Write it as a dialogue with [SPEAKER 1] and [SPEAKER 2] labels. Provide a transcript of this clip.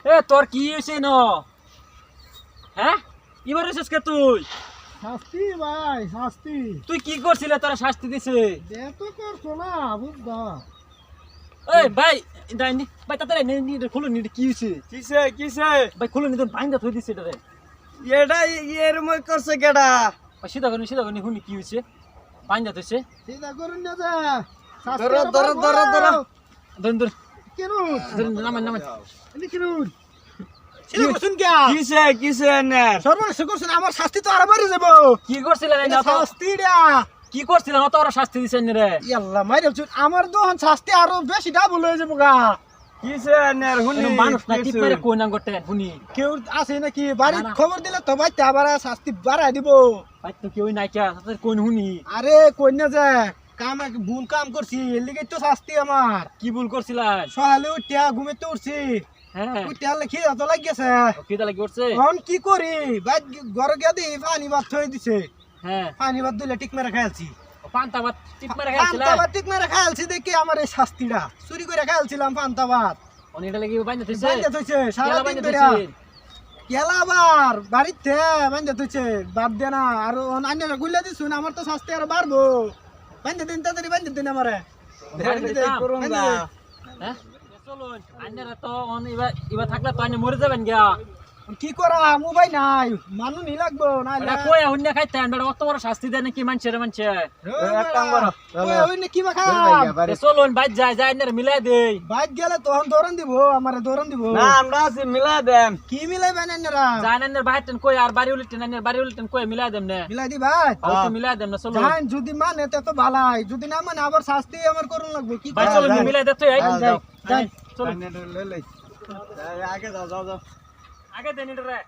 [SPEAKER 1] এ তোর কি হইছে ন হ্যাঁ ইবার হইছিস কে তুই
[SPEAKER 2] শাস্তি ভাই শাস্তি
[SPEAKER 1] তুই কি করছিলে তোরা শাস্তি দিছে
[SPEAKER 2] দে তো করছো না বুঝবা
[SPEAKER 1] এই ভাই দাইনি ভাই তাড়াতাড়ি নি খুলো নি কি হইছে
[SPEAKER 3] কিসে
[SPEAKER 1] ভাই খুলো নি তো বাইন্দা থই দিছে এটা রে
[SPEAKER 3] এটা এর মই করছে কেডা
[SPEAKER 1] ভাই সিধা করি হুনি কি হইছে বাইন্দা থইছে
[SPEAKER 2] চিন্তা করুন না যে
[SPEAKER 3] ধরো
[SPEAKER 1] ধর ধর
[SPEAKER 2] কেন
[SPEAKER 1] নামান
[SPEAKER 2] এনি কেন চিন্তা করছেন কে
[SPEAKER 3] কিসে নে
[SPEAKER 2] সর্বনাশ করছেন আমার শাস্তি তো আরো বাড়ি যাব
[SPEAKER 1] কি করছিলেন
[SPEAKER 2] এটা
[SPEAKER 1] না তো
[SPEAKER 2] শাস্তিটা
[SPEAKER 1] কি করছিলেন অত ওরা শাস্তি দিছেন রে
[SPEAKER 2] ইয়াল্লা মাইরে আমার দহন শাস্তি আরো বেশি ডাবল হয়ে যাবো গা
[SPEAKER 3] কিসে নে হুনি
[SPEAKER 1] এরম মানুষ না টিপ মেরে কই না গটে হুনি
[SPEAKER 2] কেউ আছে নাকি বাড়ির
[SPEAKER 1] না, না।
[SPEAKER 2] খবর দিলে তো ভাই আবার শাস্তি বাড়াই দিব
[SPEAKER 1] ভাই তো কেউ নাই কে তাদের কোন হুনি
[SPEAKER 2] আরে কই না যে ভুল কাম করছি এর লিগে তো শাস্তি আমার
[SPEAKER 1] কি ভুল করছিলেন
[SPEAKER 2] সকালে উঠিয়া ঘুমেতে উঠছি
[SPEAKER 1] হ্যাঁ
[SPEAKER 2] উঠিয়া লেখি এত লাগিয়েছে
[SPEAKER 1] কি তালা কি করছে
[SPEAKER 2] এখন কি করি ভাই ঘরে গিয়ে দিই পানি ভাত থই দিছে
[SPEAKER 1] হ্যাঁ
[SPEAKER 2] পানি ভাত দিলে টিক মেরে খাইছি
[SPEAKER 1] পান্তা ভাত টিপ মেরে খাইছিলেন
[SPEAKER 2] পান্তা ভাত টিক মেরে খাইছি দেখি আমার এই শাস্তিটা চুরি করে খাইছিলাম পান্তা ভাত
[SPEAKER 1] অনেকটা লাগি বাইন্দা থইছে
[SPEAKER 2] বাইন্দা থইছে
[SPEAKER 1] কেলা
[SPEAKER 2] সারাদিন
[SPEAKER 1] বাইন্দা
[SPEAKER 2] ধরে
[SPEAKER 1] থইছে
[SPEAKER 2] কেলা আবার বাড়িতে বাইন্দা থইছে বাদ দে না আর অন্যান্য গুলা দিছু না আমার তো শাস্তি আর বাড়বো বাইন্দা দিন তাড়াতাড়ি বাইন্দা দিন আমারে
[SPEAKER 3] করুন
[SPEAKER 2] বাইন্দা
[SPEAKER 3] না
[SPEAKER 2] দে।
[SPEAKER 1] হ্যাঁ চলুন আন্নারা তো অন ইবা থাকলে তো আন্না মরে যাবেন গিয়া
[SPEAKER 2] কি করা মোবাইল নাই মানুষ নি লাগবো না
[SPEAKER 1] এটা কই হুন্য খাইতে আনবে অত বড় শাস্তি দেয় নাকি মানুষের মানুষে
[SPEAKER 3] এক কাম করো
[SPEAKER 2] কি বা খাম
[SPEAKER 1] চলুন বাইর যায় যায় আন্নারা মিলাই দেই
[SPEAKER 2] বাইক গেলে তখন দৌড়ান দিব আমারে দৌড়ান দিব
[SPEAKER 3] না আমরা আছি মিলা দেন
[SPEAKER 2] কি মিলাইবেন আপনারা
[SPEAKER 1] যায় আন্নার বাইরটেন কই আর বাড়ি উল্টেন আন্নার বাড়ি উল্টেন কই মিলাই দেম না
[SPEAKER 2] মিলাই দি ভাই
[SPEAKER 1] তো মিলাই দেম না চলুন
[SPEAKER 2] জান যদি মানে তে তো ভালাই যদি না মানে আবার শাস্তি আমার করুন লাগবে কি
[SPEAKER 1] ভাই
[SPEAKER 2] করা
[SPEAKER 1] চলুন
[SPEAKER 2] যায়?
[SPEAKER 1] মিলাই দে তুই
[SPEAKER 2] যাই, যাই, যাই।
[SPEAKER 1] চলুন
[SPEAKER 3] আগে যাও
[SPEAKER 1] আগে দেন এটা রে